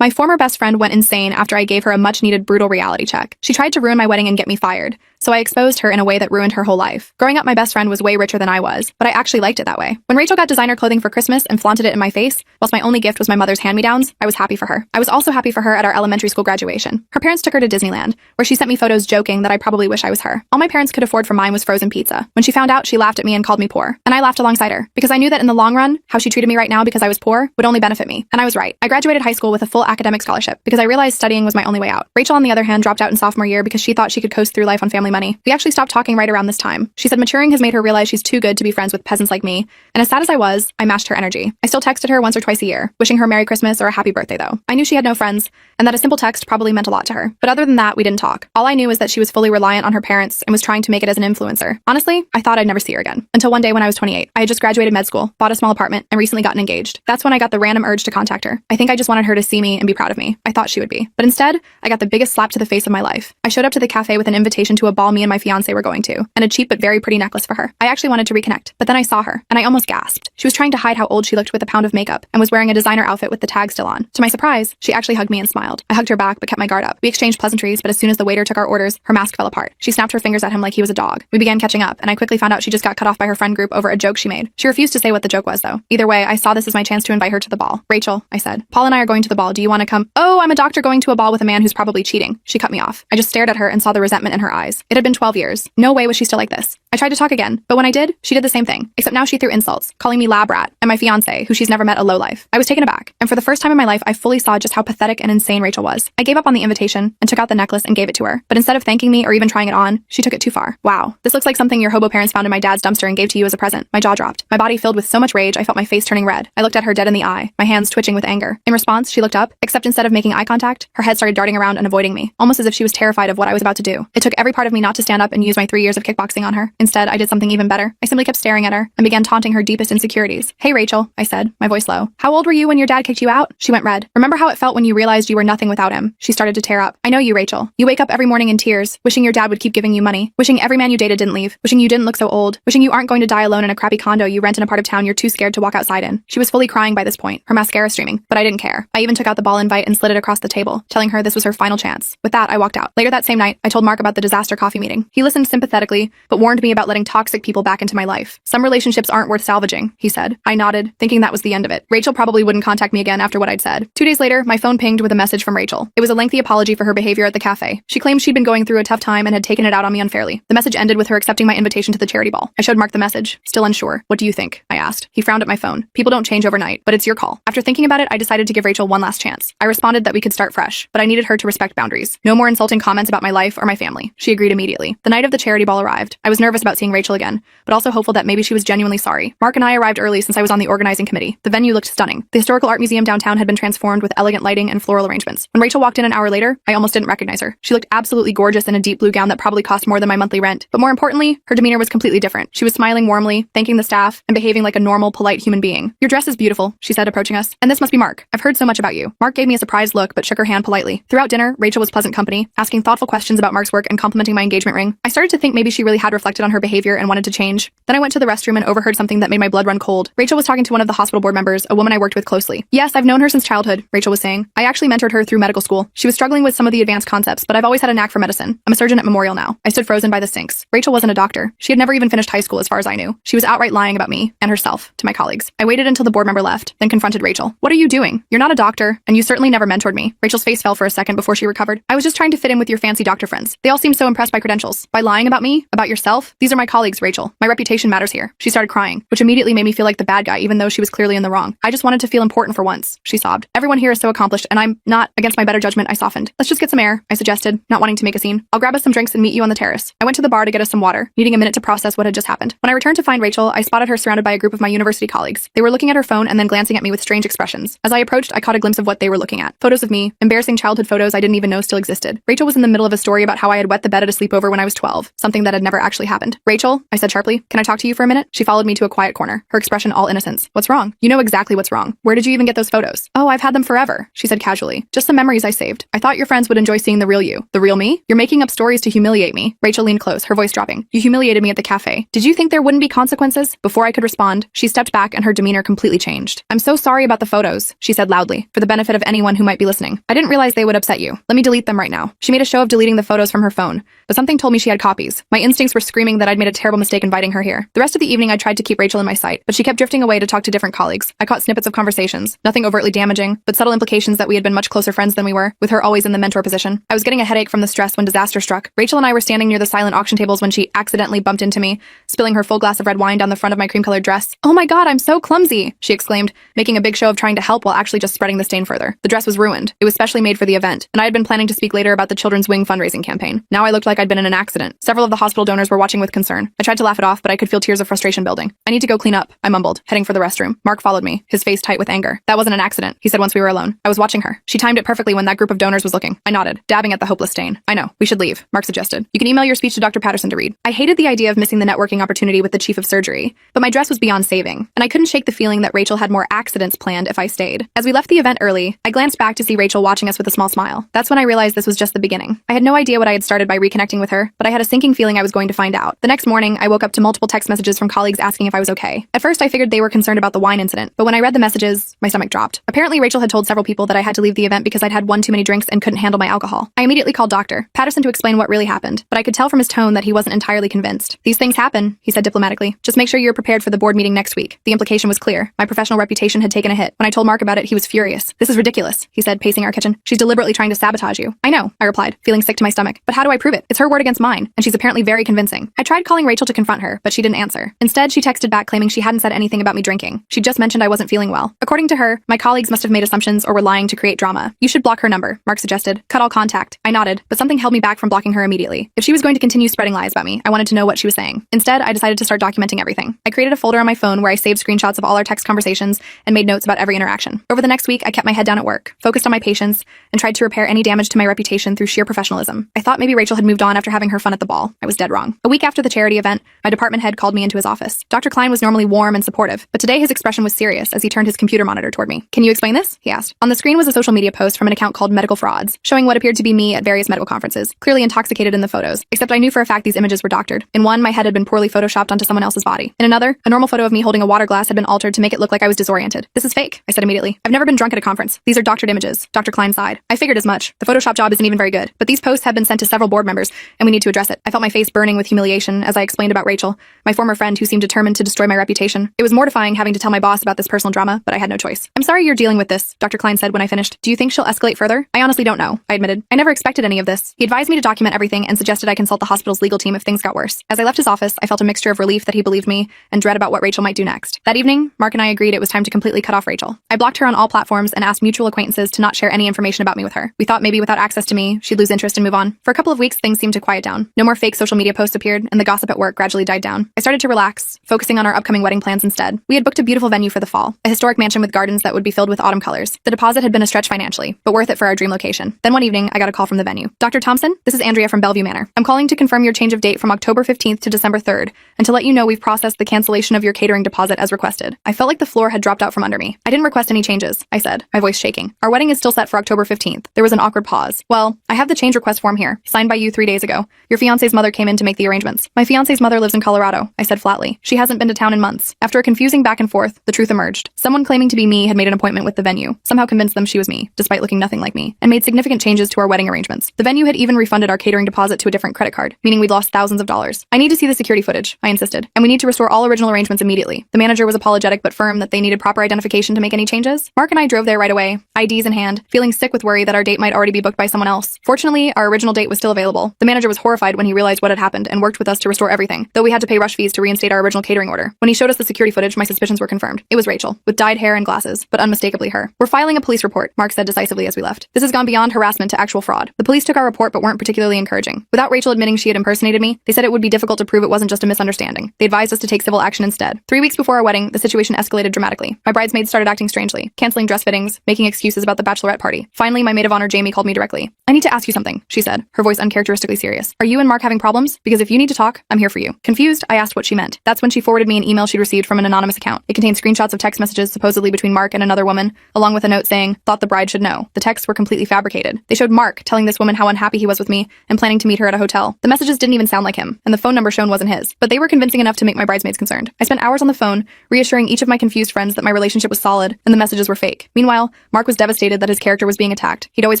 My former best friend went insane after I gave her a much-needed brutal reality check. She tried to ruin my wedding and get me fired, so I exposed her in a way that ruined her whole life. Growing up, my best friend was way richer than I was, but I actually liked it that way. When Rachel got designer clothing for Christmas and flaunted it in my face, whilst my only gift was my mother's hand-me-downs, I was happy for her. I was also happy for her at our elementary school graduation. Her parents took her to Disneyland, where she sent me photos joking that I probably wish I was her. All my parents could afford for mine was frozen pizza. When she found out, she laughed at me and called me poor. And I laughed alongside her, because I knew that in the long run, how she treated me right now because I was poor would only benefit me. And I was right. I graduated high school with a full academic scholarship because I realized studying was my only way out. Rachel, on the other hand, dropped out in sophomore year because she thought she could coast through life on family money. We actually stopped talking right around this time. She said maturing has made her realize she's too good to be friends with peasants like me. And as sad as I was, I matched her energy. I still texted her once or twice a year, wishing her Merry Christmas or a happy birthday though. I knew she had no friends, and that a simple text probably meant a lot to her. But other than that, we didn't talk. All I knew was that she was fully reliant on her parents and was trying to make it as an influencer. Honestly, I thought I'd never see her again. Until one day when I was 28. I had just graduated med school, bought a small apartment, and recently gotten engaged. That's when I got the random urge to contact her. I think I just wanted her to see me and be proud of me. I thought she would be. But instead, I got the biggest slap to the face of my life. I showed up to the cafe with an invitation to a ball me and my fiancé were going to, and a cheap but very pretty necklace for her. I actually wanted to reconnect, but then I saw her, and I almost gasped. She was trying to hide how old she looked with a pound of makeup, and was wearing a designer outfit with the tag still on. To my surprise, she actually hugged me and smiled. I hugged her back, but kept my guard up. We exchanged pleasantries, but as soon as the waiter took our orders, her mask fell apart. She snapped her fingers at him like he was a dog. We began catching up, and I quickly found out she just got cut off by her friend group over a joke she made. She refused to say what the joke was, though. Either way, I saw this as my chance to invite her to the ball. Rachel, I said, Paul and I are going to the ball. Do you want to come? Oh, I'm a doctor going to a ball with a man who's probably cheating. She cut me off. I just stared at her and saw the resentment in her eyes. It had been 12 years. No way was she still like this. I tried to talk again, but when I did, she did the same thing, except now she threw insults, calling me lab rat, and my fiancé, who she's never met, a lowlife. I was taken aback, and for the first time in my life, I fully saw just how pathetic and insane Rachel was. I gave up on the invitation and took out the necklace and gave it to her, but instead of thanking me or even trying it on, she took it too far. Wow, this looks like something your hobo parents found in my dad's dumpster and gave to you as a present. My jaw dropped. My body filled with so much rage, I felt my face turning red. I looked at her dead in the eye, my hands twitching with anger. In response, she looked up, except instead of making eye contact, her head started darting around and avoiding me, almost as if she was terrified of what I was about to do. It took every part of me not to stand up and use my 3 years of kickboxing on her. Instead, I did something even better. I simply kept staring at her and began taunting her deepest insecurities. Hey Rachel, I said, my voice low. How old were you when your dad kicked you out? She went red. Remember how it felt when you realized you were nothing without him? She started to tear up. I know you, Rachel. You wake up every morning in tears, wishing your dad would keep giving you money, wishing every man you dated didn't leave, wishing you didn't look so old, wishing you aren't going to die alone in a crappy condo you rent in a part of town you're too scared to walk outside in. She was fully crying by this point, her mascara streaming, but I didn't care. I even took out the ball invite and slid it across the table, telling her this was her final chance. With that, I walked out. Later that same night, I told Mark about the disaster coffee meeting. He listened sympathetically, but warned me about letting toxic people back into my life. Some relationships aren't worth salvaging, he said. I nodded, thinking that was the end of it. Rachel probably wouldn't contact me again after what I'd said. 2 days later, my phone pinged with a message from Rachel. It was a lengthy apology for her behavior at the cafe. She claimed she'd been going through a tough time and had taken it out on me unfairly. The message ended with her accepting my invitation to the charity ball. I showed Mark the message, still unsure. What do you think? I asked. He frowned at my phone. People don't change overnight, but it's your call. After thinking about it, I decided to give Rachel one last chance. I responded that we could start fresh, but I needed her to respect boundaries. No more insulting comments about my life or my family. She agreed immediately. The night of the charity ball arrived. I was nervous about seeing Rachel again, but also hopeful that maybe she was genuinely sorry. Mark and I arrived early since I was on the organizing committee. The venue looked stunning. The historical art museum downtown had been transformed with elegant lighting and floral arrangements. When Rachel walked in an hour later, I almost didn't recognize her. She looked absolutely gorgeous in a deep blue gown that probably cost more than my monthly rent. But more importantly, her demeanor was completely different. She was smiling warmly, thanking the staff, and behaving like a normal, polite human being. Your dress is beautiful, she said, approaching us. And this must be Mark. I've heard so much about you. Mark gave me a surprised look, but shook her hand politely. Throughout dinner, Rachel was pleasant company, asking thoughtful questions about Mark's work and complimenting my engagement ring. I started to think maybe she really had reflected on her behavior and wanted to change. Then I went to the restroom and overheard something that made my blood run cold. Rachel was talking to one of the hospital board members, a woman I worked with closely. Yes, I've known her since childhood, Rachel was saying. I actually mentored her through medical school. She was struggling with some of the advanced concepts, but I've always had a knack for medicine. I'm a surgeon at Memorial now. I stood frozen by the sinks. Rachel wasn't a doctor. She had never even finished high school as far as I knew. She was outright lying about me and herself to my colleagues. I waited until the board member left, then confronted Rachel. What are you doing? You're not a doctor, and you certainly never mentored me. Rachel's face fell for a second before she recovered. I was just trying to fit in with your fancy doctor friends. They all seem so impressed by credentials. By lying about me? About yourself? These are my colleagues, Rachel. My reputation matters here. She started crying, which immediately made me feel like the bad guy, even though she was clearly in the wrong. I just wanted to feel important for once, she sobbed. Everyone here is so accomplished, and I'm not. Against my better judgment, I softened. Let's just get some air, I suggested, not wanting to make a scene. I'll grab us some drinks and meet you on the terrace. I went to the bar to get us some water, needing a minute to process what had just happened. When I returned to find Rachel, I spotted her surrounded by a group of my university colleagues. They were looking at her phone and then glancing at me with strange expressions. As I approached, I caught a glimpse of what they were looking at. Photos of me, embarrassing childhood photos I didn't even know still existed. Rachel was in the middle of a story about how I had wet the bed at a sleepover when I was 12, something that had never actually happened. Rachel, I said sharply, can I talk to you for a minute? She followed me to a quiet corner, her expression all innocence. What's wrong? You know exactly what's wrong. Where did you even get those photos? Oh, I've had them forever, she said casually. Just some memories I saved. I thought your friends would enjoy seeing the real you. The real me? You're making up stories to humiliate me. Rachel leaned close, her voice dropping. You humiliated me at the cafe. Did you think there wouldn't be consequences? Before I could respond, she stepped back and her demeanor completely changed. I'm so sorry about the photos, she said loudly. For the benefit benefit of anyone who might be listening. I didn't realize they would upset you. Let me delete them right now. She made a show of deleting the photos from her phone, but something told me she had copies. My instincts were screaming that I'd made a terrible mistake inviting her here. The rest of the evening I tried to keep Rachel in my sight, but she kept drifting away to talk to different colleagues. I caught snippets of conversations, nothing overtly damaging, but subtle implications that we had been much closer friends than we were, with her always in the mentor position. I was getting a headache from the stress when disaster struck. Rachel and I were standing near the silent auction tables when she accidentally bumped into me, spilling her full glass of red wine down the front of my cream-colored dress. "Oh my god, I'm so clumsy!" she exclaimed, making a big show of trying to help while actually just spreading the stain further. The dress was ruined. It was specially made for the event, and I had been planning to speak later about the Children's Wing fundraising campaign. Now I looked like I'd been in an accident. Several of the hospital donors were watching with concern. I tried to laugh it off, but I could feel tears of frustration building. "I need to go clean up," I mumbled, heading for the restroom. Mark followed me, his face tight with anger. "That wasn't an accident," he said once we were alone. "I was watching her. She timed it perfectly when that group of donors was looking." I nodded, dabbing at the hopeless stain. "I know. We should leave," Mark suggested. "You can email your speech to Dr. Patterson to read." I hated the idea of missing the networking opportunity with the chief of surgery, but my dress was beyond saving, and I couldn't shake the feeling that Rachel had more accidents planned if I stayed. As we left the event early, I glanced back to see Rachel watching us with a small smile. That's when I realized this was just the beginning. I had no idea what I had started by reconnecting with her, but I had a sinking feeling I was going to find out. The next morning, I woke up to multiple text messages from colleagues asking if I was okay. At first, I figured they were concerned about the wine incident, but when I read the messages, my stomach dropped. Apparently, Rachel had told several people that I had to leave the event because I'd had one too many drinks and couldn't handle my alcohol. I immediately called Dr. Patterson to explain what really happened, but I could tell from his tone that he wasn't entirely convinced. "These things happen," he said diplomatically. "Just make sure you're prepared for the board meeting next week." The implication was clear. My professional reputation had taken a hit. When I told Mark about it, he was furious. "This is ridiculous," he said, pacing our kitchen. "She's deliberately trying to sabotage you." "I know," I replied, feeling sick to my stomach. "But how do I prove it? It's her word against mine, and she's apparently very convincing." I tried calling Rachel to confront her, but she didn't answer. Instead, she texted back claiming she hadn't said anything about me drinking. She just mentioned I wasn't feeling well. According to her, my colleagues must have made assumptions or were lying to create drama. "You should block her number," Mark suggested. "Cut all contact." I nodded, but something held me back from blocking her immediately. If she was going to continue spreading lies about me, I wanted to know what she was saying. Instead, I decided to start documenting everything. I created a folder on my phone where I saved screenshots of all our text conversations and made notes about every interaction. Over the next week, I kept my head down at work, focused on my patients, and tried to repair any damage to my reputation through sheer professionalism. I thought maybe Rachel had moved on after having her fun at the ball. I was dead wrong. A week after the charity event, my department head called me into his office. Dr. Klein was normally warm and supportive, but today his expression was serious as he turned his computer monitor toward me. "Can you explain this?" he asked. On the screen was a social media post from an account called Medical Frauds, showing what appeared to be me at various medical conferences, clearly intoxicated in the photos, except I knew for a fact these images were doctored. In one, my head had been poorly photoshopped onto someone else's body. In another, a normal photo of me holding a water glass had been altered to make it look like I was disoriented. "This is fake," I said immediately. "I've never been drunk at a conference. These are doctored images." Dr. Klein sighed. "I figured as much. The Photoshop job isn't even very good, but these posts have been sent to several board members, and we need to address it." I felt my face burning with humiliation as I explained about Rachel, my former friend who seemed determined to destroy my reputation. It was mortifying having to tell my boss about this personal drama, but I had no choice. "I'm sorry you're dealing with this," Dr. Klein said when I finished. "Do you think she'll escalate further?" "I honestly don't know," I admitted. "I never expected any of this." He advised me to document everything and suggested I consult the hospital's legal team if things got worse. As I left his office, I felt a mixture of relief that he believed me and dread about what Rachel might do next. That evening, Mark and I agreed it was time to completely cut off Rachel. I blocked her on all platforms and asked mutual acquaintances to not share any information about me with her. We thought maybe without access to me, she'd lose interest and move on. For a couple of weeks, things seemed to quiet down. No more fake social media posts appeared, and the gossip at work gradually died down. I started to relax, focusing on our upcoming wedding plans instead. We had booked a beautiful venue for the fall, a historic mansion with gardens that would be filled with autumn colors. The deposit had been a stretch financially, but worth it for our dream location. Then one evening, I got a call from the venue. "Dr. Thompson, this is Andrea from Bellevue Manor. I'm calling to confirm your change of date from October 15th to December 3rd, and to let you know we've processed the cancellation of your catering deposit as requested." I felt like the floor had dropped out from under me. "I didn't request any changes," I said, my voice shaking. "Our wedding is still set for October 15th. There was an awkward pause. "Well, I have the change request form here, signed by you 3 days ago. Your fiancé's mother came in to make the arrangements." "My fiancé's mother lives in Colorado," I said flatly. "She hasn't been to town in months." After a confusing back and forth, the truth emerged. Someone claiming to be me had made an appointment with the venue, somehow convinced them she was me, despite looking nothing like me, and made significant changes to our wedding arrangements. The venue had even refunded our catering deposit to a different credit card, meaning we'd lost thousands of dollars. "I need to see the security footage," I insisted, "and we need to restore all original arrangements immediately." The manager was apologetic but firm that they needed proper identification to make any changes. Mark and I drove there right away, IDs in hand, feeling sick with worry that our date might already be booked by someone else. Fortunately, our original date was still available. The manager was horrified when he realized what had happened and worked with us to restore everything, though we had to pay rush fees to reinstate our original catering order. When he showed us the security footage, my suspicions were confirmed. It was Rachel, with dyed hair and glasses, but unmistakably her. "We're filing a police report," Mark said decisively as we left. "This has gone beyond harassment to actual fraud." The police took our report but weren't particularly encouraging. Without Rachel admitting she had impersonated me, they said it would be difficult to prove it wasn't just a misunderstanding. They advised us to take civil action instead. 3 weeks before our wedding, the situation escalated dramatically. My bridesmaids started acting strangely, canceling dress fittings, making excuses about the bachelorette party. Finally, my maid of honor Jamie called me directly. "I need to ask you something," she said, her voice uncharacteristically serious. "Are you and Mark having problems? Because if you need to talk, I'm here for you." Confused, I asked what she meant. That's when she forwarded me an email she'd received from an anonymous account. It contained screenshots of text messages supposedly between Mark and another woman, along with a note saying, "Thought the bride should know." The texts were completely fabricated. They showed Mark telling this woman how unhappy he was with me and planning to meet her at a hotel. The messages didn't even sound like him, and the phone number shown wasn't his, but they were convincing enough to make my bridesmaids concerned. I spent hours on the phone, reassuring each of my confused friends that my relationship was solid and the messages were fake. Meanwhile, Mark was devastated that his character was being attacked. He'd always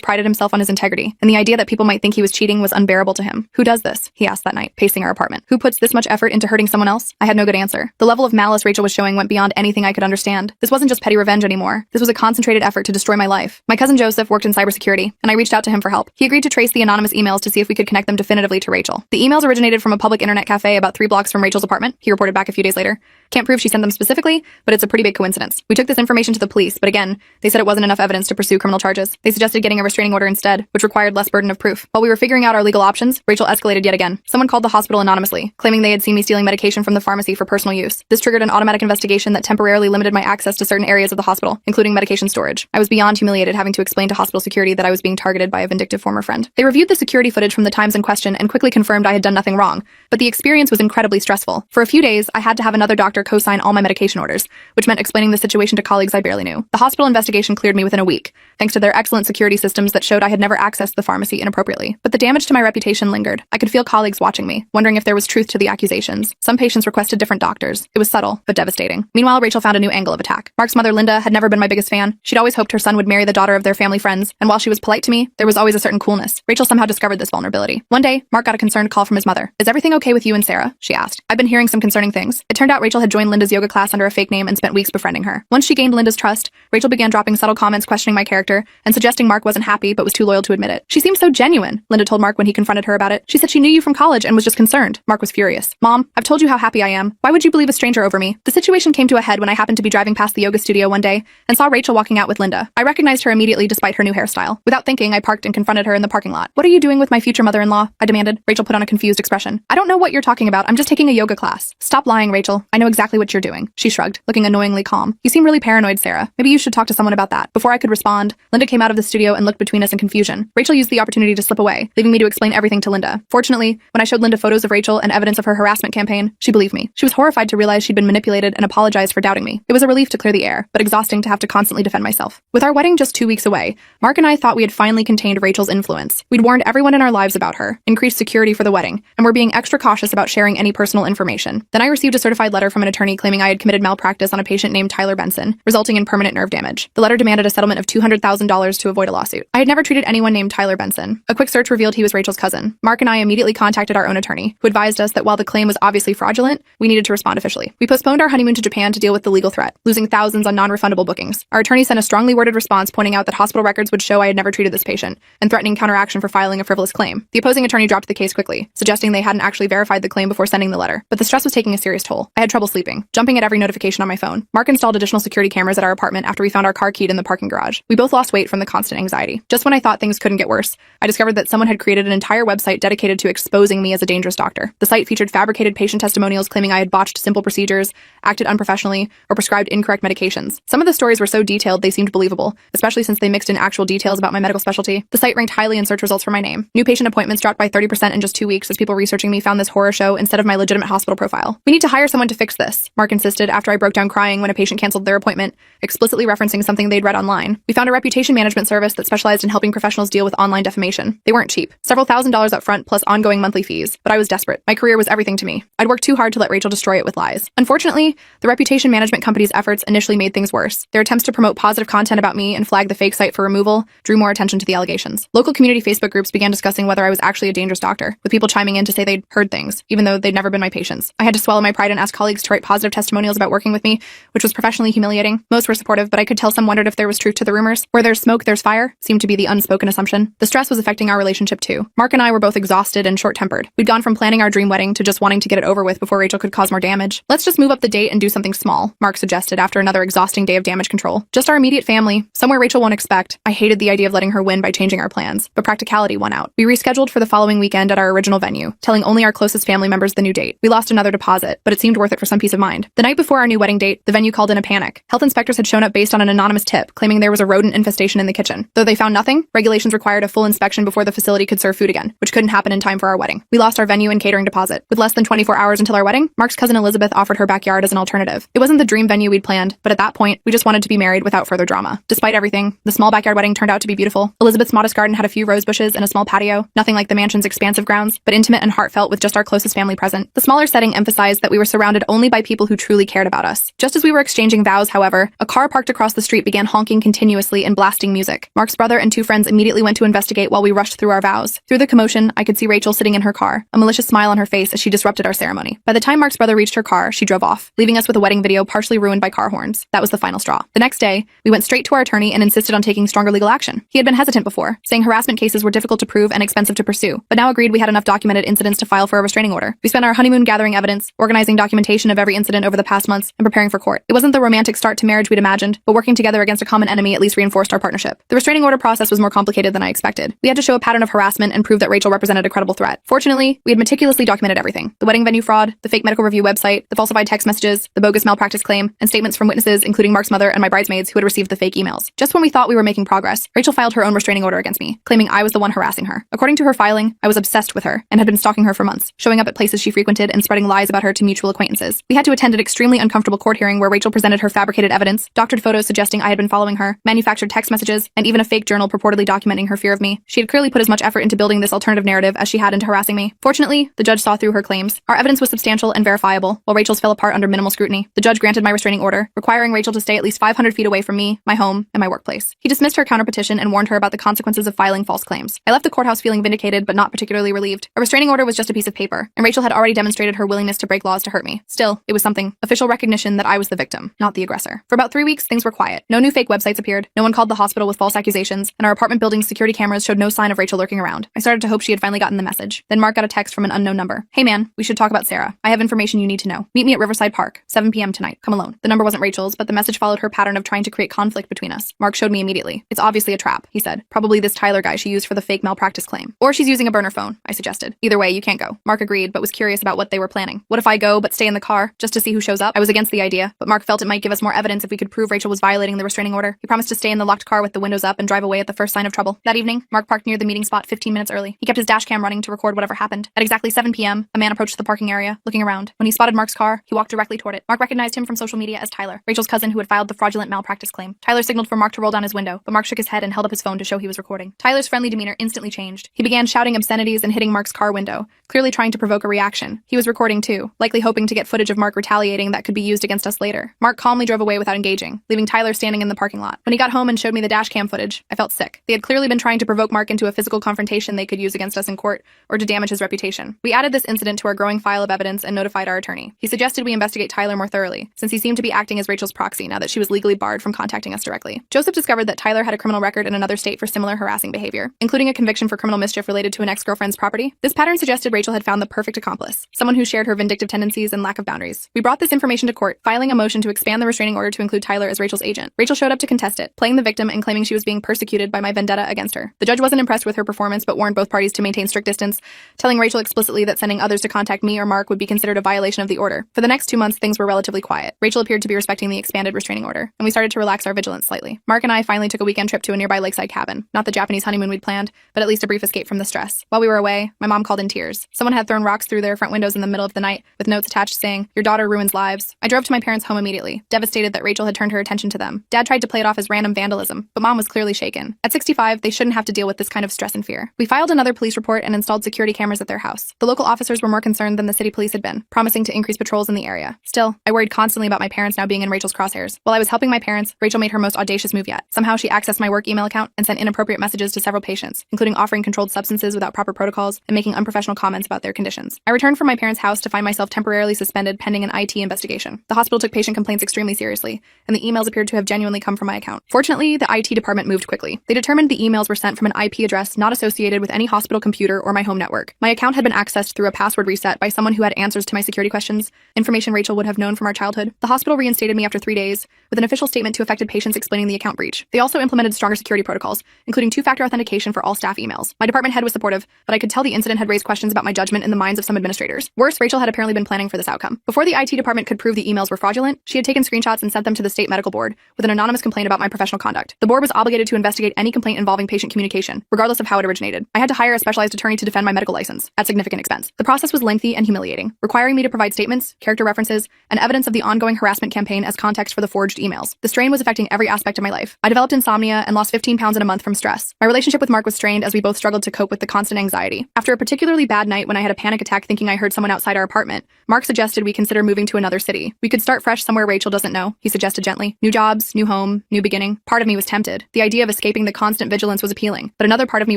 prided himself on his integrity, and the idea that people might think he was cheating was unbearable to him. "Who does this?" he asked that night, pacing our apartment. "Who puts this much effort into hurting someone else?" I had no good answer. The level of malice Rachel was showing went beyond anything I could understand. This wasn't just petty revenge anymore. This was a concentrated effort to destroy my life. My cousin Joseph worked in cybersecurity, and I reached out to him for help. He agreed to trace the anonymous emails to see if we could connect them definitively to Rachel. The emails originated from a public internet cafe about 3 blocks from Rachel's apartment, he reported back a few days later. "Can't prove she sent them specifically, but it's a pretty big coincidence. We took this information to the police, but again, they said it wasn't enough evidence to pursue criminal charges. They suggested getting a restraining order instead, which required less burden of proof. While we were figuring out our legal options, Rachel escalated yet again. Someone called the hospital anonymously, claiming they had seen me stealing medication from the pharmacy for personal use. This triggered an automatic investigation that temporarily limited my access to certain areas of the hospital, including medication storage. I was beyond humiliated having to explain to hospital security that I was being targeted by a vindictive former friend. They reviewed the security footage from the times in question and quickly confirmed I had done nothing wrong, but the experience was incredibly stressful. For a few days, I had to have another doctor co-sign all my medication orders, which meant explaining the situation to colleagues I barely knew. The hospital investigation cleared me within a week, thanks to their excellent security systems that showed I had never accessed the pharmacy inappropriately. But the damage to my reputation lingered. I could feel colleagues watching me, wondering if there was truth to the accusations. Some patients requested different doctors. It was subtle, but devastating. Meanwhile, Rachel found a new angle of attack. Mark's mother, Linda, had never been my biggest fan. She'd always hoped her son would marry the daughter of their family friends, and while she was polite to me, there was always a certain coolness. Rachel somehow discovered this vulnerability. One day, Mark got a concerned call from his mother. "Is everything okay with you and Sarah?" she asked. "I've been hearing some concerning things." It turned out Rachel had joined Linda's yoga class under a fake name and spent weeks befriending her. Once she gained Linda's trust, Rachel began dropping subtle comments questioning my character and suggesting Mark wasn't happy but was too loyal to admit it. "She seemed so genuine," Linda told Mark when he confronted her about it. "She said she knew you from college and was just concerned." Mark was furious. "Mom, I've told you how happy I am. Why would you believe a stranger over me?" The situation came to a head when I happened to be driving past the yoga studio one day and saw Rachel walking out with Linda. I recognized her immediately despite her new hairstyle. Without thinking, I parked and confronted her in the parking lot. "What are you doing with my future mother-in-law?" I demanded. Rachel put on a confused expression. "I don't know what you're talking about. I'm just taking a yoga class." "Stop lying, Rachel. I know exactly what you're doing." She shrugged, looking annoyingly calm. "You seem really paranoid, Sarah. Maybe you should talk to someone about that." Before I could respond, Linda came out of the studio and looked between us in confusion. Rachel used the opportunity to slip away, leaving me to explain everything to Linda. Fortunately, when I showed Linda photos of Rachel and evidence of her harassment campaign, she believed me. She was horrified to realize she'd been manipulated and apologized for doubting me. It was a relief to clear the air, but exhausting to have to constantly defend myself. With our wedding just 2 weeks away, Mark and I thought we had finally contained Rachel's influence. We'd warned everyone in our lives about her, increased security for the wedding, and were being extra cautious about sharing any personal information. Then I received a certified letter from an attorney claiming I had committed malpractice on a patient named Tyler Benson, resulting in permanent nerve damage. The letter demanded a settlement of $200,000 to avoid a lawsuit. I had never treated anyone named Tyler Benson. A quick search revealed he was Rachel's cousin. Mark and I immediately contacted our own attorney, who advised us that while the claim was obviously fraudulent, we needed to respond officially. We postponed our honeymoon to Japan to deal with the legal threat, losing thousands on non-refundable bookings. Our attorney sent a strongly worded response pointing out that hospital records would show I had never treated this patient, and threatening counteraction for filing a frivolous claim. The opposing attorney dropped the case quickly, suggesting they hadn't actually verified the claim before sending the letter. But the stress was taking a serious toll. I had trouble sleeping, jumping at every notification on my phone. Mark installed additional security cameras at our apartment after we found our car keyed in the parking garage. We both lost weight from the constant anxiety. Just when I thought things couldn't get worse, I discovered that someone had created an entire website dedicated to exposing me as a dangerous doctor. The site featured fabricated patient testimonials claiming I had botched simple procedures, acted unprofessionally, or prescribed incorrect medications. Some of the stories were so detailed they seemed believable, especially since they mixed in actual details about my medical specialty. The site ranked highly in search results for my name. New patient appointments dropped by 30% in just 2 weeks as people researching me found this horror show instead of my legitimate hospital profile. "We need to hire someone to fix this," Mark insisted after I broke down crying when a patient canceled their appointment, explicitly referencing something they'd read online. We found a reputation management service that specialized in helping professionals deal with online defamation. They weren't cheap. Several $1,000s up front plus ongoing monthly fees, but I was desperate. My career was everything to me. I'd worked too hard to let Rachel destroy it with lies. Unfortunately, the reputation management company's efforts initially made things worse. Their attempts to promote positive content about me and flag the fake site for removal drew more attention to the allegations. Local community Facebook groups began discussing whether I was actually a dangerous doctor, with people chiming in to say they'd heard things, even though they'd never been my patients. I had to swallow my pride and ask colleagues to write positive testimonials about working with me, which was professionally humiliating. Most were supportive, but I could tell some wondered if there was truth to the rumors. Where there's smoke, there's fire, seemed to be the unspoken assumption. The stress was affecting our relationship too. Mark and I were both exhausted and short-tempered. We'd gone from planning our dream wedding to just wanting to get it over with before Rachel could cause more damage. "Let's just move up the date and do something small," Mark suggested after another exhausting day of damage control. "Just our immediate family, somewhere Rachel won't expect." I hated the idea of letting her win by changing our plans, but practicality won out. We rescheduled for the following weekend at our original venue, telling only our closest family members the new date. We lost another deposit, but it seemed worth it for some peace of mind. The night before our new wedding date, the venue called in a panic. Health inspectors had shown up based on an anonymous tip, claiming there was a rodent infestation in the kitchen. Though they found nothing, regulations required a full inspection before the facility could serve food again, which couldn't happen in time for our wedding. We lost our venue and catering deposit. With less than 24 hours until our wedding, Mark's cousin Elizabeth offered her backyard as as an alternative. It wasn't the dream venue we'd planned, but at that point, we just wanted to be married without further drama. Despite everything, the small backyard wedding turned out to be beautiful. Elizabeth's modest garden had a few rose bushes and a small patio, nothing like the mansion's expansive grounds, but intimate and heartfelt with just our closest family present. The smaller setting emphasized that we were surrounded only by people who truly cared about us. Just as we were exchanging vows, however, a car parked across the street began honking continuously and blasting music. Mark's brother and two friends immediately went to investigate while we rushed through our vows. Through the commotion, I could see Rachel sitting in her car, a malicious smile on her face as she disrupted our ceremony. By the time Mark's brother reached her car, she drove off, leaving us with a wedding video partially ruined by car horns. That was the final straw. The next day, we went straight to our attorney and insisted on taking stronger legal action. He had been hesitant before, saying harassment cases were difficult to prove and expensive to pursue, but now agreed we had enough documented incidents to file for a restraining order. We spent our honeymoon gathering evidence, organizing documentation of every incident over the past months, and preparing for court. It wasn't the romantic start to marriage we'd imagined, but working together against a common enemy at least reinforced our partnership. The restraining order process was more complicated than I expected. We had to show a pattern of harassment and prove that Rachel represented a credible threat. Fortunately, we had meticulously documented everything: the wedding venue fraud, the fake medical review website, the falsified text messages, the bogus malpractice claim, and statements from witnesses, including Mark's mother and my bridesmaids who had received the fake emails. Just when we thought we were making progress, Rachel filed her own restraining order against me, claiming I was the one harassing her. According to her filing, I was obsessed with her and had been stalking her for months, showing up at places she frequented and spreading lies about her to mutual acquaintances. We had to attend an extremely uncomfortable court hearing where Rachel presented her fabricated evidence, doctored photos suggesting I had been following her, manufactured text messages, and even a fake journal purportedly documenting her fear of me. She had clearly put as much effort into building this alternative narrative as she had into harassing me. Fortunately, the judge saw through her claims. Our evidence was substantial and verifiable, while Rachel's fell apart under minimal scrutiny. The judge granted my restraining order, requiring Rachel to stay at least 500 feet away from me, my home, and my workplace. He dismissed her counterpetition and warned her about the consequences of filing false claims. I left the courthouse feeling vindicated, but not particularly relieved. A restraining order was just a piece of paper, and Rachel had already demonstrated her willingness to break laws to hurt me. Still, it was something. Official recognition that I was the victim, not the aggressor. For about 3 weeks, things were quiet. No new fake websites appeared, no one called the hospital with false accusations, and our apartment building's security cameras showed no sign of Rachel lurking around. I started to hope she had finally gotten the message. Then Mark got a text from an unknown number. "Hey man, we should talk about Sarah. I have information you need to know. Meet me at Riverside Park, 7 p.m. tonight. Come alone." The number wasn't Rachel's, but the message followed her pattern of trying to create conflict between us. Mark showed me immediately. "It's obviously a trap," he said. "Probably this Tyler guy she used for the fake malpractice claim. Or she's using a burner phone," I suggested. "Either way, you can't go." Mark agreed, but was curious about what they were planning. What if I go, but stay in the car, just to see who shows up? I was against the idea, but Mark felt it might give us more evidence if we could prove Rachel was violating the restraining order. He promised to stay in the locked car with the windows up and drive away at the first sign of trouble. That evening, Mark parked near the meeting spot 15 minutes early. He kept his dash cam running to record whatever happened. At exactly 7 p.m., a man approached the parking area, looking around. When he spotted Mark's car, he walked directly toward it. Mark recognized him from social media as Tyler, Rachel's cousin who had filed the fraudulent malpractice claim. Tyler signaled for Mark to roll down his window, but Mark shook his head and held up his phone to show he was recording. Tyler's friendly demeanor instantly changed. He began shouting obscenities and hitting Mark's car window, clearly trying to provoke a reaction. He was recording too, likely hoping to get footage of Mark retaliating that could be used against us later. Mark calmly drove away without engaging, leaving Tyler standing in the parking lot. When he got home and showed me the dash cam footage, I felt sick. They had clearly been trying to provoke Mark into a physical confrontation they could use against us in court or to damage his reputation. We added this incident to our growing file of evidence and notified our attorney. He suggested we investigate Tyler more thoroughly, since he seemed to be acting as Rachel's proxy now that she was legally barred from contacting us directly. Joseph discovered that Tyler had a criminal record in another state for similar harassing behavior, including a conviction for criminal mischief related to an ex-girlfriend's property. This pattern suggested Rachel had found the perfect accomplice, someone who shared her vindictive tendencies and lack of boundaries. We brought this information to court, filing a motion to expand the restraining order to include Tyler as Rachel's agent. Rachel showed up to contest it, playing the victim and claiming she was being persecuted by my vendetta against her. The judge wasn't impressed with her performance but warned both parties to maintain strict distance, telling Rachel explicitly that sending others to contact me or Mark would be considered a violation of the order. For the next 2 months, things were relatively quiet. Rachel appeared to be respecting the expanded restraining order, and we started to relax our vigilance slightly. Mark and I finally took a weekend trip to a nearby lakeside cabin. Not the Japanese honeymoon we'd planned, but at least a brief escape from the stress. While we were away, my mom called in tears. Someone had thrown rocks through their front windows in the middle of the night, with notes attached saying, "Your daughter ruins lives." I drove to my parents' home immediately, devastated that Rachel had turned her attention to them. Dad tried to play it off as random vandalism, but Mom was clearly shaken. At 65, they shouldn't have to deal with this kind of stress and fear. We filed another police report and installed security cameras at their house. The local officers were more concerned than the city police had been, promising to increase patrols in the area. Still, I worried constantly about my parents now being in Rachel's crosshairs. While I was helping my parents, Rachel made her most audacious move yet. Somehow she accessed my work email account and sent inappropriate messages to several patients, including offering controlled substances without proper protocols and making unprofessional comments about their conditions. I returned from my parents' house to find myself temporarily suspended pending an IT investigation. The hospital took patient complaints extremely seriously, and the emails appeared to have genuinely come from my account. Fortunately, the IT department moved quickly. They determined the emails were sent from an IP address not associated with any hospital computer or my home network. My account had been accessed through a password reset by someone who had answers to my security questions, information Rachel would have known from our childhood. The hospital reinstated me after 3 days, with an official statement to affected patients explaining the account breach. They also implemented stronger security protocols, including two-factor authentication for all staff emails. My department head was supportive, but I could tell the incident had raised questions about my judgment in the minds of some administrators. Worse, Rachel had apparently been planning for this outcome. Before the IT department could prove the emails were fraudulent, she had taken screenshots and sent them to the state medical board with an anonymous complaint about my professional conduct. The board was obligated to investigate any complaint involving patient communication, regardless of how it originated. I had to hire a specialized attorney to defend my medical license, at significant expense. The process was lengthy and humiliating, requiring me to provide statements, character references, messages, and evidence of the ongoing harassment campaign as context for the forged emails. The strain was affecting every aspect of my life. I developed insomnia and lost 15 pounds in a month from stress. My relationship with Mark was strained as we both struggled to cope with the constant anxiety. After a particularly bad night when I had a panic attack thinking I heard someone outside our apartment, Mark suggested we consider moving to another city. We could start fresh somewhere Rachel doesn't know, he suggested gently. New jobs, new home, new beginning. Part of me was tempted. The idea of escaping the constant vigilance was appealing, but another part of me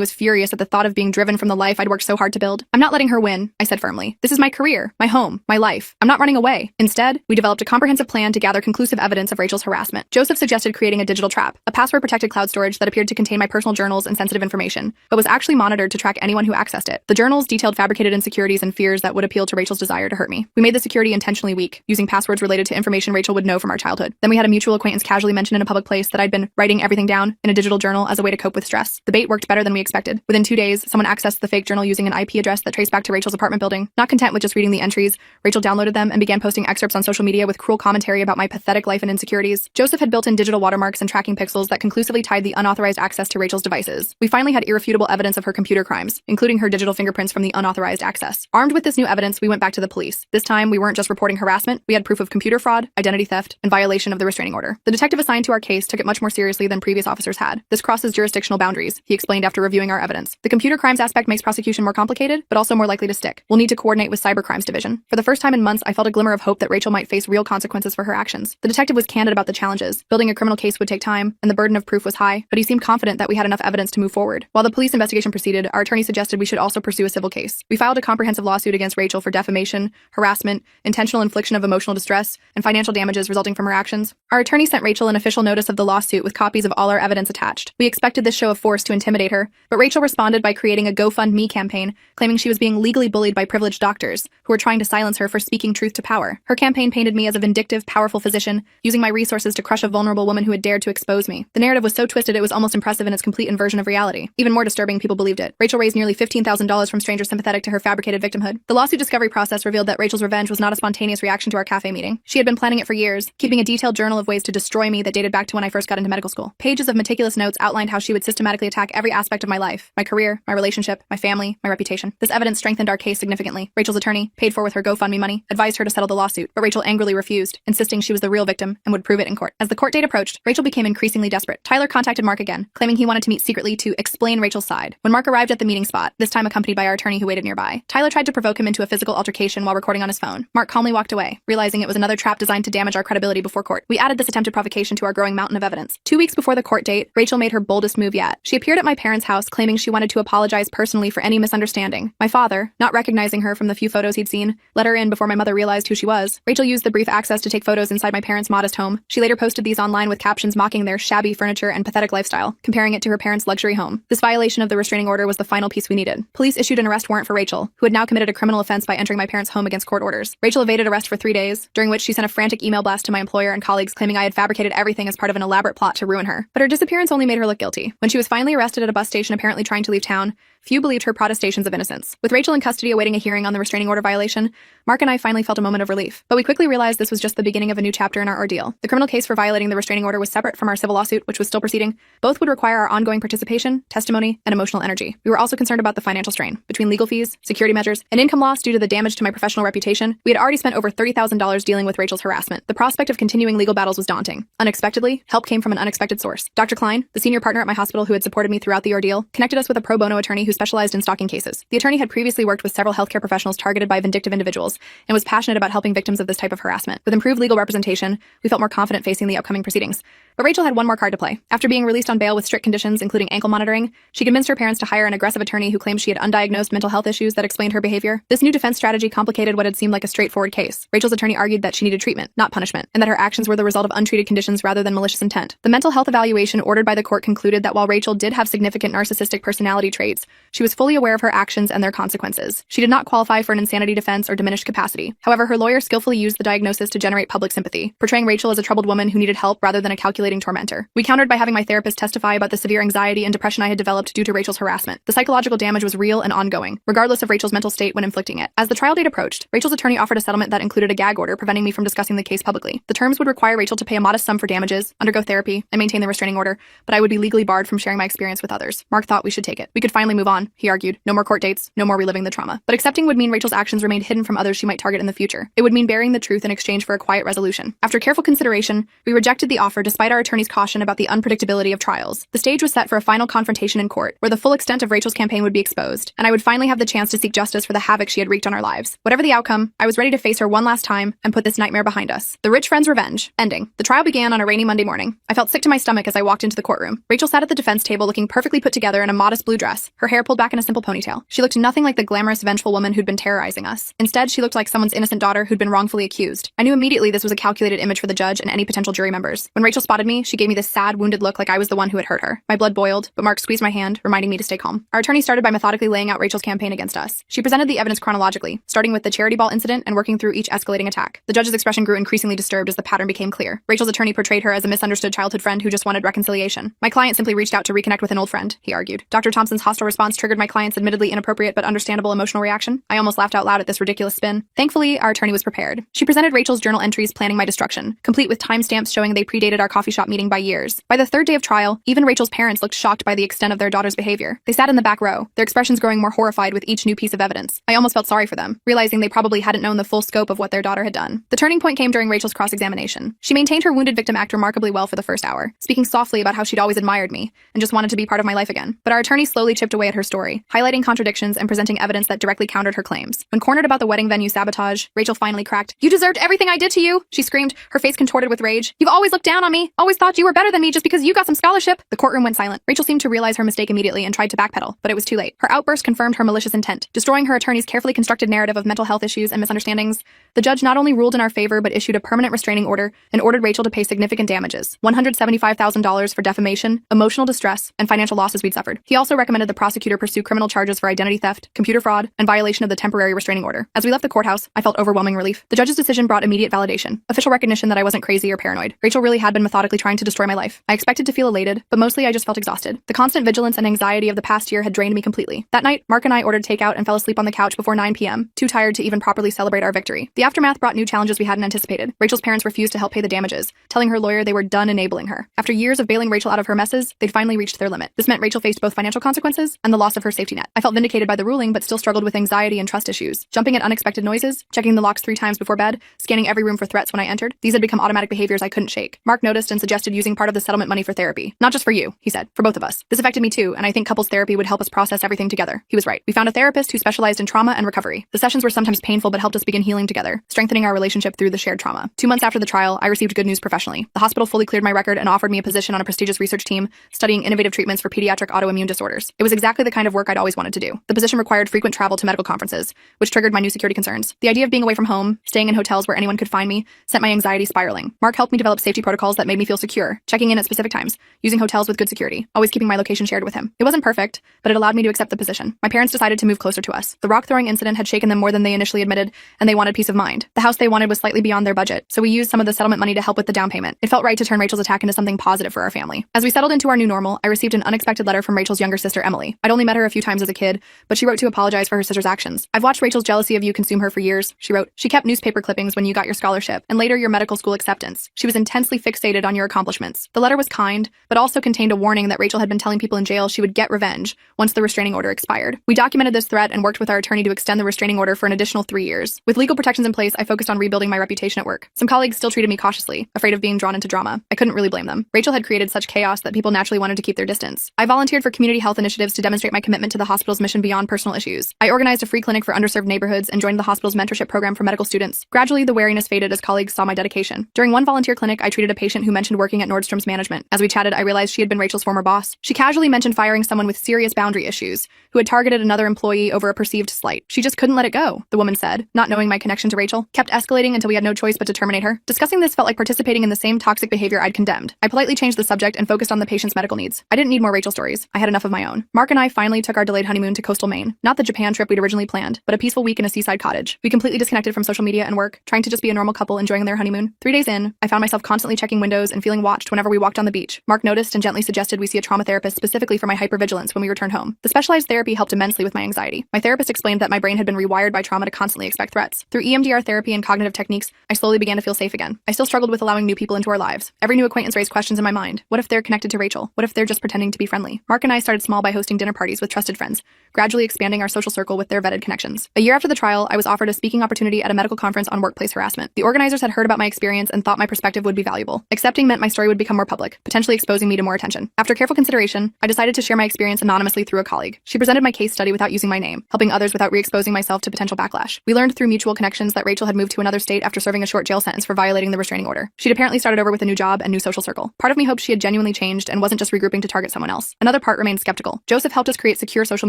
was furious at the thought of being driven from the life I'd worked so hard to build. I'm not letting her win, I said firmly. This is my career, my home, my life. I'm not running away. Instead, we developed a comprehensive plan to gather conclusive evidence of Rachel's harassment. Joseph suggested creating a digital trap, a password-protected cloud storage that appeared to contain my personal journals and sensitive information, but was actually monitored to track anyone who accessed it. The journals detailed fabricated insecurities and fears that would appeal to Rachel's desire to hurt me. We made the security intentionally weak, using passwords related to information Rachel would know from our childhood. Then we had a mutual acquaintance casually mention in a public place that I'd been writing everything down in a digital journal as a way to cope with stress. The bait worked better than we expected. Within 2 days, someone accessed the fake journal using an IP address that traced back to Rachel's apartment building. Not content with just reading the entries, Rachel downloaded them and began posting excerpts on social media with cruel commentary about my pathetic life and insecurities. Joseph had built in digital watermarks and tracking pixels that conclusively tied the unauthorized access to Rachel's devices. We finally had irrefutable evidence of her computer crimes, including her digital fingerprints from the unauthorized access. Armed with this new evidence, we went back to the police. This time, we weren't just reporting harassment, we had proof of computer fraud, identity theft, and violation of the restraining order. The detective assigned to our case took it much more seriously than previous officers had. This crosses jurisdictional boundaries, he explained after reviewing our evidence. The computer crimes aspect makes prosecution more complicated, but also more likely to stick. We'll need to coordinate with Cybercrimes Division. For the first time in months, I felt a glimmer of hope that Rachel might face real consequences for her actions. The detective was candid about the challenges. Building a criminal case would take time, and the burden of proof was high, but he seemed confident that we had enough evidence to move forward. While the police investigation proceeded, our attorney suggested we should also pursue a civil case. We filed a comprehensive lawsuit against Rachel for defamation, harassment, intentional infliction of emotional distress, and financial damages resulting from her actions. Our attorney sent Rachel an official notice of the lawsuit with copies of all our evidence attached. We expected this show of force to intimidate her, but Rachel responded by creating a GoFundMe campaign, claiming she was being legally bullied by privileged doctors who were trying to silence her for speaking truth to power. Her campaign painted me as a vindictive, powerful physician, using my resources to crush a vulnerable woman who had dared to expose me. The narrative was so twisted it was almost impressive in its complete inversion of reality. Even more disturbing, people believed it. Rachel raised nearly $15,000 from strangers sympathetic to her fabricated victimhood. The lawsuit discovery process revealed that Rachel's revenge was not a spontaneous reaction to our cafe meeting. She had been planning it for years, keeping a detailed journal of ways to destroy me that dated back to when I first got into medical school. Pages of meticulous notes outlined how she would systematically attack every aspect of my life, my career, my relationship, my family, my reputation. This evidence strengthened our case significantly. Rachel's attorney, paid for with her GoFundMe money, advised her to settle the lawsuit, but Rachel angrily refused, insisting she was the real victim and would prove it in court. As the court date approached, Rachel became increasingly desperate. Tyler contacted Mark again, claiming he wanted to meet secretly to explain Rachel's side. When Mark arrived at the meeting spot, this time accompanied by our attorney who waited nearby, Tyler tried to provoke him into a physical altercation while recording on his phone. Mark calmly walked away, realizing it was another trap designed to damage our credibility before court. We added this attempted provocation to our growing mountain of evidence. 2 weeks before the court date, Rachel made her boldest move yet. She appeared at my parents' house claiming she wanted to apologize personally for any misunderstanding. My father, not recognizing her from the few photos he'd seen, let her in before my mother realized who she was. Rachel used the brief access to take photos inside my parents' modest home. She later posted these online with captions mocking their shabby furniture and pathetic lifestyle, comparing it to her parents' luxury home. This violation of the restraining order was the final piece we needed. Police issued an arrest warrant for Rachel, who had now committed a criminal offense by entering my parents' home against court orders. Rachel evaded arrest for 3 days, during which she sent a frantic email blast to my employer and colleagues claiming I had fabricated everything as part of an elaborate plot to ruin her. But her disappearance only made her look guilty. When she was finally arrested at a bus station apparently trying to leave town, few believed her protestations of innocence. With Rachel in custody awaiting a hearing on the restraining order violation, Mark and I finally felt a moment of relief. But we quickly realized this was just the beginning of a new chapter in our ordeal. The criminal case for violating the restraining order was separate from our civil lawsuit, which was still proceeding. Both would require our ongoing participation, testimony, and emotional energy. We were also concerned about the financial strain. Between legal fees, security measures, and income loss due to the damage to my professional reputation, we had already spent over $30,000 dealing with Rachel's harassment. The prospect of continuing legal battles was daunting. Unexpectedly, help came from an unexpected source. Dr. Klein, the senior partner at my hospital who had supported me throughout the ordeal, connected us with a pro bono attorney who specialized in stalking cases. The attorney had previously worked with several healthcare professionals targeted by vindictive individuals and was passionate about helping victims of this type of harassment. With improved legal representation, we felt more confident facing the upcoming proceedings. But Rachel had one more card to play. After being released on bail with strict conditions, including ankle monitoring, she convinced her parents to hire an aggressive attorney who claimed she had undiagnosed mental health issues that explained her behavior. This new defense strategy complicated what had seemed like a straightforward case. Rachel's attorney argued that she needed treatment, not punishment, and that her actions were the result of untreated conditions rather than malicious intent. The mental health evaluation ordered by the court concluded that while Rachel did have significant narcissistic personality traits, she was fully aware of her actions and their consequences. She did not qualify for an insanity defense or diminished capacity. However, her lawyer skillfully used the diagnosis to generate public sympathy, portraying Rachel as a troubled woman who needed help rather than a calculating tormentor. We countered by having my therapist testify about the severe anxiety and depression I had developed due to Rachel's harassment. The psychological damage was real and ongoing, regardless of Rachel's mental state when inflicting it. As the trial date approached, Rachel's attorney offered a settlement that included a gag order preventing me from discussing the case publicly. The terms would require Rachel to pay a modest sum for damages, undergo therapy, and maintain the restraining order, but I would be legally barred from sharing my experience with others. Mark thought we should take it. We could finally move on, he argued. No more court dates, no more reliving the trauma. But accepting would mean Rachel's actions remained hidden from others she might target in the future. It would would mean burying the truth in exchange for a quiet resolution. After careful consideration, we rejected the offer despite our attorney's caution about the unpredictability of trials. The stage was set for a final confrontation in court, where the full extent of Rachel's campaign would be exposed, and I would finally have the chance to seek justice for the havoc she had wreaked on our lives. Whatever the outcome, I was ready to face her one last time and put this nightmare behind us. The rich friend's revenge. Ending. The trial began on a rainy Monday morning. I felt sick to my stomach as I walked into the courtroom. Rachel sat at the defense table looking perfectly put together in a modest blue dress, her hair pulled back in a simple ponytail. She looked nothing like the glamorous, vengeful woman who'd been terrorizing us. Instead, she looked like someone's innocent daughter who'd been wrongfully accused. I knew immediately this was a calculated image for the judge and any potential jury members. When Rachel spotted me, she gave me this sad, wounded look like I was the one who had hurt her. My blood boiled, but Mark squeezed my hand, reminding me to stay calm. Our attorney started by methodically laying out Rachel's campaign against us. She presented the evidence chronologically, starting with the charity ball incident and working through each escalating attack. The judge's expression grew increasingly disturbed as the pattern became clear. Rachel's attorney portrayed her as a misunderstood childhood friend who just wanted reconciliation. My client simply reached out to reconnect with an old friend, he argued. Dr. Thompson's hostile response triggered my client's admittedly inappropriate but understandable emotional reaction. I almost laughed out loud at this ridiculous spin. Thankfully, our attorney was prepared. She presented Rachel's journal entries planning my destruction, complete with timestamps showing they predated our coffee shop meeting by years. By the third day of trial, even Rachel's parents looked shocked by the extent of their daughter's behavior. They sat in the back row, their expressions growing more horrified with each new piece of evidence. I almost felt sorry for them, realizing they probably hadn't known the full scope of what their daughter had done. The turning point came during Rachel's cross-examination. She maintained her wounded victim act remarkably well for the first hour, speaking softly about how she'd always admired me and just wanted to be part of my life again. But our attorney slowly chipped away at her story, highlighting contradictions and presenting evidence that directly countered her claims. When cornered about the wedding venue sabotage, Rachel finally cracked. "You deserved everything I did to you," she screamed, her face contorted with rage. "You've always looked down on me, always thought you were better than me just because you got some scholarship." The courtroom went silent. Rachel seemed to realize her mistake immediately and tried to backpedal, but it was too late. Her outburst confirmed her malicious intent, destroying her attorney's carefully constructed narrative of mental health issues and misunderstandings. The judge not only ruled in our favor but issued a permanent restraining order and ordered Rachel to pay significant damages, $175,000 for defamation, emotional distress, and financial losses we'd suffered. He also recommended the prosecutor pursue criminal charges for identity theft, computer fraud, and violation of the temporary restraining order. As we left the courthouse, I felt overwhelming relief. The judge's decision brought immediate validation, official recognition that I wasn't crazy or paranoid. Rachel really had been methodically trying to destroy my life. I expected to feel elated, but mostly I just felt exhausted. The constant vigilance and anxiety of the past year had drained me completely. That night, Mark and I ordered takeout and fell asleep on the couch before 9 p.m., too tired to even properly celebrate our victory. The aftermath brought new challenges we hadn't anticipated. Rachel's parents refused to help pay the damages, telling her lawyer they were done enabling her. After years of bailing Rachel out of her messes, they'd finally reached their limit. This meant Rachel faced both financial consequences and the loss of her safety net. I felt vindicated by the ruling, but still struggled with anxiety and trust issues. Jumping at unexpected noises, checking the locks 3 times before bed, scanning every room for threats when I entered. These had become automatic behaviors I couldn't shake. Mark noticed and suggested using part of the settlement money for therapy. "Not just for you," he said, "for both of us. This affected me too, and I think couples therapy would help us process everything together." He was right. We found a therapist who specialized in trauma and recovery. The sessions were sometimes painful but helped us begin healing together, strengthening our relationship through the shared trauma. 2 months after the trial, I received good news professionally. The hospital fully cleared my record and offered me a position on a prestigious research team studying innovative treatments for pediatric autoimmune disorders. It was exactly the kind of work I'd always wanted to do. The position required frequent travel to medical conferences, which triggered my new security concerns. The idea of being away from home, staying in hotels where anyone could find me, sent my anxiety spiraling. Mark helped me develop safety protocols that made me feel secure, checking in at specific times, using hotels with good security, always keeping my location shared with him. It wasn't perfect, but it allowed me to accept the position. My parents decided to move closer to us. The rock-throwing incident had shaken them more than they initially admitted, and they wanted peace of mind. The house they wanted was slightly beyond their budget, so we used some of the settlement money to help with the down payment. It felt right to turn Rachel's attack into something positive for our family. As we settled into our new normal, I received an unexpected letter from Rachel's younger sister, Emily. I'd only met her a few times as a kid, but she wrote to apologize for her sister's actions. "I've watched Rachel's jealousy of you consume her for years," she wrote. "She kept newspaper clippings when you got your scholarship, and later your medical school acceptance. She was intensely fixated on your accomplishments." The letter was kind, but also contained a warning that Rachel had been telling people in jail she would get revenge once the restraining order expired. We documented this threat and worked with our attorney to extend the restraining order for an additional 3 years. With legal protections in place, I focused on rebuilding my reputation at work. Some colleagues still treated me cautiously, afraid of being drawn into drama. I couldn't really blame them. Rachel had created such chaos that people naturally wanted to keep their distance. I volunteered for community health initiatives to demonstrate my commitment to the hospital's mission beyond personal issues. I organized a free clinic for underserved neighborhoods and joined the hospital's mentorship program for medical students. Gradually, the wariness faded as colleagues saw my dedication. During one volunteer clinic, I treated a patient who mentioned working at Nordstrom's management. As we chatted, I realized she had been Rachel's former boss. She casually mentioned firing someone with serious boundary issues, who had targeted another employee over a perceived slight. "She just couldn't let it go," the woman said, not knowing my connection to Rachel. "Kept escalating until we had no choice but to terminate her." Discussing this felt like participating in the same toxic behavior I'd condemned. I politely changed the subject and focused on the patient's medical needs. I didn't need more Rachel stories. I had enough of my own. Mark and I finally took our delayed honeymoon to coastal Maine. Not the Japan trip we'd originally planned, but a peaceful week in a seaside cottage. We completely disconnected from social media and work, trying to just be a normal couple enjoying their honeymoon. 3 days in, I found myself constantly checking windows and feeling watched whenever we walked on the beach. Mark noticed and gently suggested we see a trauma therapist specifically for my hypervigilance when we returned home. The specialized therapy helped immensely with my anxiety. My therapist explained that my brain had been rewired by trauma to constantly expect threats. Through EMDR EMDR therapy and cognitive techniques, I slowly began to feel safe again. I still struggled with allowing new people into our lives. Every new acquaintance raised questions in my mind. What if they're connected to Rachel? What if they're just pretending to be friendly? Mark and I started small by hosting dinner parties with trusted friends, gradually expanding our social circle with their vetted connections. A year after the trial, I was offered a speaking opportunity at a medical conference on workplace harassment. The organizers had heard about my experience and thought my perspective would be valuable. Accepting meant my story would become more public, potentially exposing me to more attention. After careful consideration, I decided to share my experience anonymously through a colleague. She presented my case study without using my name, helping others without re-exposing myself to potential backlash. We learned through mutual connections that Rachel had moved to another state after serving a short jail sentence for violating the restraining order. She'd apparently started over with a new job and new social circle. Part of me hoped she had genuinely changed and wasn't just regrouping to target someone else. Another part remained skeptical. Joseph helped us create secure social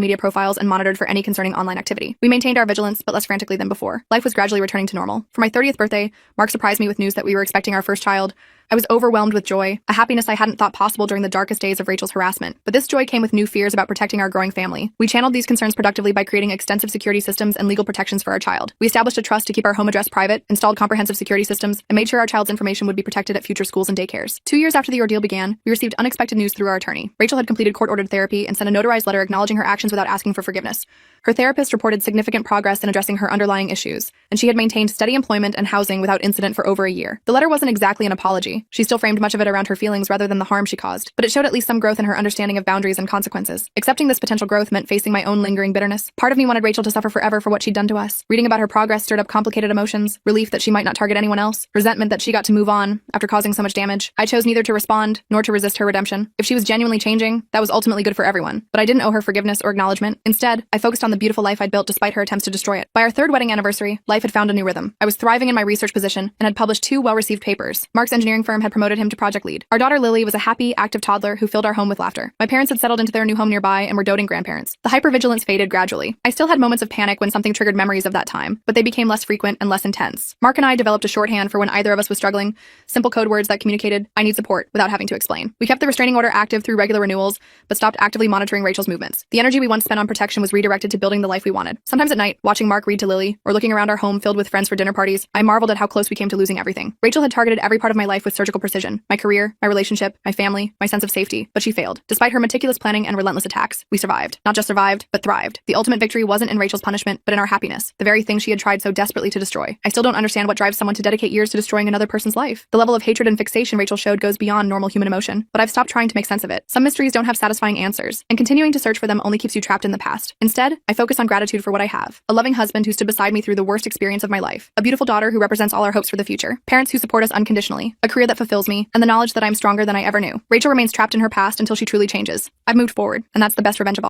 media profiles and monitored for any concerning online activity. We maintained our vigilance, but less frantically than before. Life was gradually returning to normal. For my 30th birthday, Mark surprised me with news that we were expecting our first child. I was overwhelmed with joy, a happiness I hadn't thought possible during the darkest days of Rachel's harassment. But this joy came with new fears about protecting our growing family. We channeled these concerns productively by creating extensive security systems and legal protections for our child. We established a trust to keep our home address private, installed comprehensive security systems, and made sure our child's information would be protected at future schools and daycares. 2 years after the ordeal began, we received unexpected news through our attorney. Rachel had completed court-ordered therapy and sent a notarized letter acknowledging her actions without asking for forgiveness. Her therapist reported significant progress in addressing her underlying issues, and she had maintained steady employment and housing without incident for over a year. The letter wasn't exactly an apology. She still framed much of it around her feelings rather than the harm she caused, but it showed at least some growth in her understanding of boundaries and consequences. Accepting this potential growth meant facing my own lingering bitterness. Part of me wanted Rachel to suffer forever for what she'd done to us. Reading about her progress stirred up complicated emotions, relief that she might not target anyone else, resentment that she got to move on after causing so much damage. I chose neither to respond nor to resist her redemption. If she was genuinely changing, that was ultimately good for everyone, but I didn't owe her forgiveness or acknowledgement. Instead, I focused on the beautiful life I'd built despite her attempts to destroy it. By our third wedding anniversary, life had found a new rhythm. I was thriving in my research position and had published 2 well-received papers. Mark's engineering firm had promoted him to project lead. Our daughter Lily was a happy, active toddler who filled our home with laughter. My parents had settled into their new home nearby and were doting grandparents. The hypervigilance faded gradually. I still had moments of panic when something triggered memories of that time, but they became less frequent and less intense. Mark and I developed a shorthand for when either of us was struggling, simple code words that communicated, "I need support," without having to explain. We kept the restraining order active through regular renewals, but stopped actively monitoring Rachel's movements. The energy we once spent on protection was redirected to building the life we wanted. Sometimes at night, watching Mark read to Lily, or looking around our home filled with friends for dinner parties, I marveled at how close we came to losing everything. Rachel had targeted every part of my life with surgical precision: my career, my relationship, my family, my sense of safety, but she failed. Despite her meticulous planning and relentless attacks, we survived. Not just survived, but thrived. The ultimate victory wasn't in Rachel's punishment, but in our happiness, the very thing she had tried so desperately to destroy. I still don't understand what drives someone to dedicate years to destroying another person's life. The level of hatred and fixation Rachel showed goes beyond normal human emotion, but I've stopped trying to make sense of it. Some mysteries don't have satisfying answers, and continuing to search for them only keeps you trapped in the past. Instead, I focus on gratitude for what I have: a loving husband who stood beside me through the worst experience of my life, a beautiful daughter who represents all our hopes for the future, parents who support us unconditionally, a career that fulfills me, and the knowledge that I'm stronger than I ever knew. Rachel remains trapped in her past until she truly changes. I've moved forward, and that's the best revenge of all.